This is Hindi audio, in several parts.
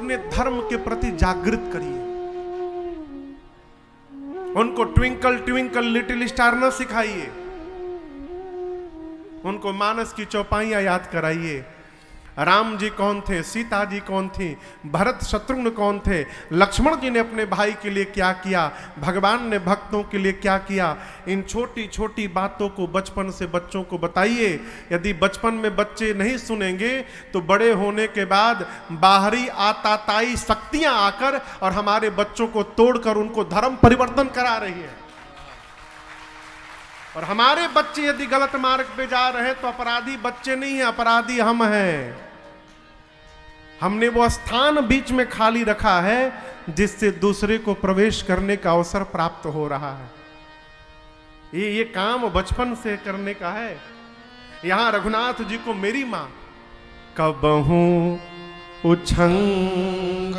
अपने धर्म के प्रति जागृत करिए। उनको ट्विंकल ट्विंकल लिटिल स्टार न सिखाइए, उनको मानस की चौपाइयां याद कराइए। राम जी कौन थे, सीता जी कौन थी, भरत शत्रुघ्न कौन थे, लक्ष्मण जी ने अपने भाई के लिए क्या किया, भगवान ने भक्तों के लिए क्या किया। इन छोटी छोटी बातों को बचपन से बच्चों को बताइए। यदि बचपन में बच्चे नहीं सुनेंगे तो बड़े होने के बाद बाहरी आताताई शक्तियां आकर और हमारे बच्चों को तोड़कर उनको धर्म परिवर्तन करा रही है। और हमारे बच्चे यदि गलत मार्ग पे जा रहे हैं तो अपराधी बच्चे नहीं है, अपराधी हम हैं। हमने वो स्थान बीच में खाली रखा है जिससे दूसरे को प्रवेश करने का अवसर प्राप्त हो रहा है। ये काम बचपन से करने का है। यहां रघुनाथ जी को मेरी मां कबहू उछंग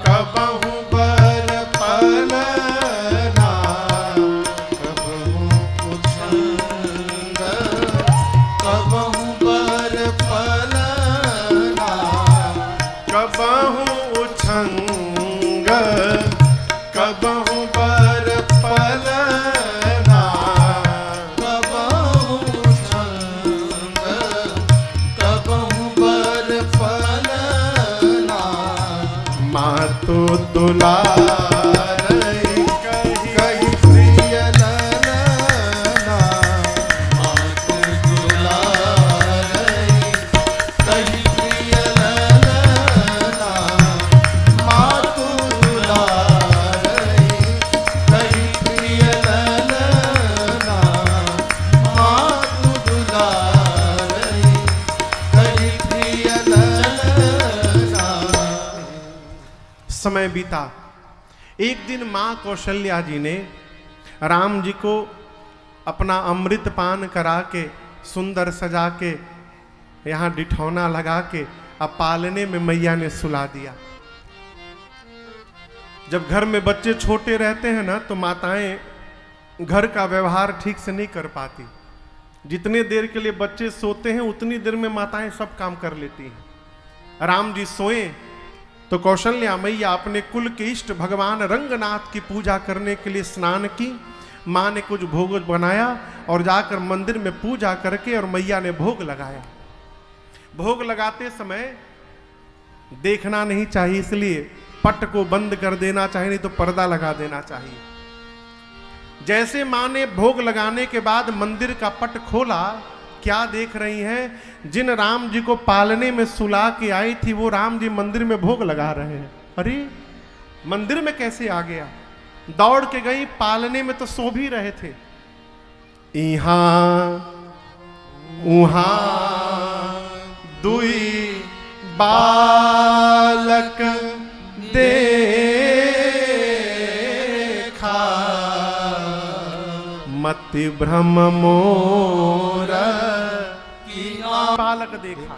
कबहू बर पलना, कबहू उछंग कबहू बर पलना, कबहू उछंग कबहू बर पलना, कबहू उछंग कबहू बर पलना, मातु दुलार कही प्रिय ललना, मातु दुलार कही प्रिय ललना, मातु दुलार कही प्रिय ललना, मातु दुलार कही प्रिय ललना। समय बीता। एक दिन मां कौशल्या जी ने राम जी को अपना अमृत पान करा के सुंदर सजा के यहां डिठौना लगा के अब पालने में मैया ने सुला दिया। जब घर में बच्चे छोटे रहते हैं ना तो माताएं घर का व्यवहार ठीक से नहीं कर पाती। जितने देर के लिए बच्चे सोते हैं उतनी देर में माताएं सब काम कर लेती हैं। राम जी सोए तो कौशल्या मैया अपने कुल के इष्ट भगवान रंगनाथ की पूजा करने के लिए स्नान की। माँ ने कुछ भोग बनाया और जाकर मंदिर में पूजा करके और मैया ने भोग लगाया। भोग लगाते समय देखना नहीं चाहिए, इसलिए पट को बंद कर देना चाहिए, नहीं तो पर्दा लगा देना चाहिए। जैसे माँ ने भोग लगाने के बाद मंदिर का पट खोला, क्या देख रही हैं? जिन राम जी को पालने में सुला के आई थी वो राम जी मंदिर में भोग लगा रहे हैं। अरे मंदिर में कैसे आ गया? दौड़ के गई, पालने में तो सो भी रहे थे। इहां उहां दुई बालक देखा, मति भ्रम मोर बालक देखा।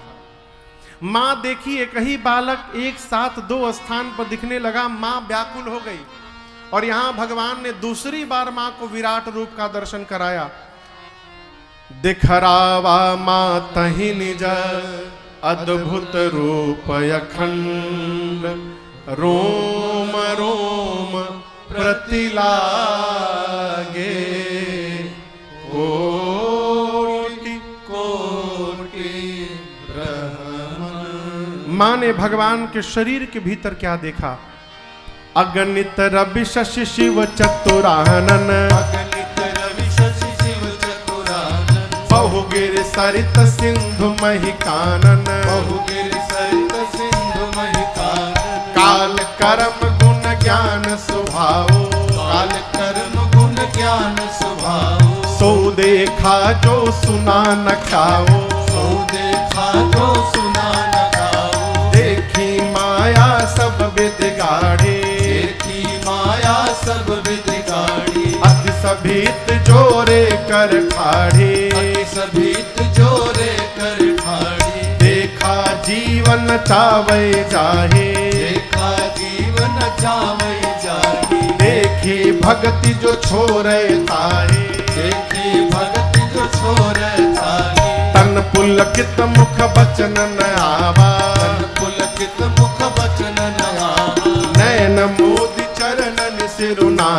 मां देखी एक ही बालक एक साथ दो स्थान पर दिखने लगा। मां व्याकुल हो गई और यहां भगवान ने दूसरी बार मां को विराट रूप का दर्शन कराया। दिखरावा मां तहि निज अद्भुत रूप अखंड, रोम रोम प्रतिलागे, कोटि कोटि ब्रह्म। मां ने भगवान के शरीर के भीतर क्या देखा? अगणित रवि शशि शिव चतुरानन, अगणित रवि शशि शिव चतुरानन, बहुगिर सरित सिंधु महिकानन, बहुगिर सरित सिंधु महिकानन, काल कर्म गुण ज्ञान स्वभाव, काल कर्म गुण ज्ञान स्वभाव, सो देखा जो सुना न खाओ, सो देखा जो सुना न खाओ, देखी माया सब विद गाढ़े, देखी माया सब विद गाढ़ी, अति सभीत जोरे कर ठाढ़े, अति सभीत जोरे कर ठाढ़ी, देखा जीवन चावे जाहे, देखा जीवन चावै जाही, देखी भक्ति जो छोरे ताहे, देखी भगति जो छोरे ताही, तन पुलकित मुख बचन न आवा, तन पुलकित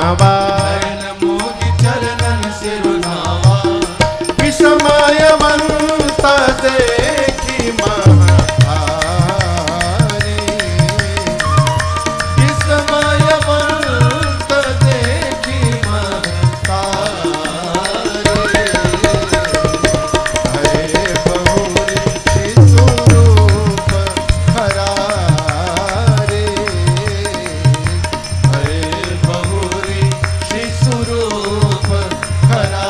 नावा, नयन मोहि चरणन सिरुनावा। विस्मयवंत देखी महातारे, विस्मयवंत देखी महतारे। हरे बहुरीचि स्वरूप हरारे, हरे बहुरीचि स्वरूप हरारे,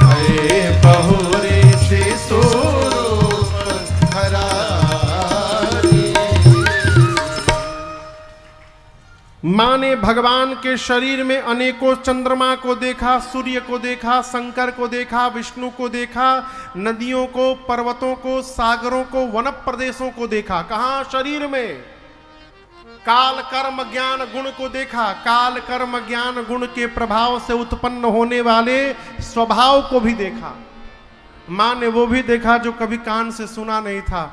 हरे बहुरीचि स्वरूप हरारे। माँ ने भगवान के शरीर में अनेकों चंद्रमा को देखा, सूर्य को देखा, शंकर को देखा, विष्णु को देखा, नदियों को, पर्वतों को, सागरों को, वन प्रदेशों को देखा। कहाँ? शरीर में। काल कर्म ज्ञान गुण को देखा, काल कर्म ज्ञान गुण के प्रभाव से उत्पन्न होने वाले स्वभाव को भी देखा। माँ ने वो भी देखा जो कभी कान से सुना नहीं था।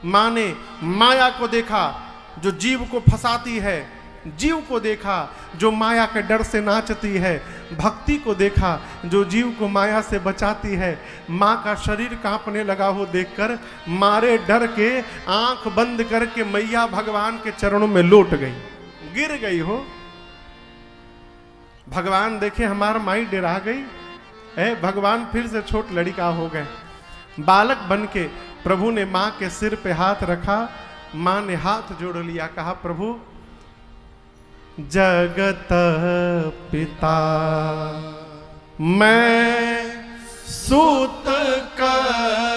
माँ ने माया को देखा जो जीव को फंसाती है, जीव को देखा जो माया के डर से नाचती है, भक्ति को देखा जो जीव को माया से बचाती है। माँ का शरीर कांपने लगा हो देखकर मारे डर के आंख बंद करके मैया भगवान के चरणों में लौट गई, गिर गई हो। भगवान देखे हमारा माई डरा गई, भगवान फिर से छोट लड़का हो गए। बालक बन के प्रभु ने माँ के सिर पे हाथ रखा, माँ ने हाथ जोड़ लिया, कहा प्रभु जगत पिता मैं सूत कर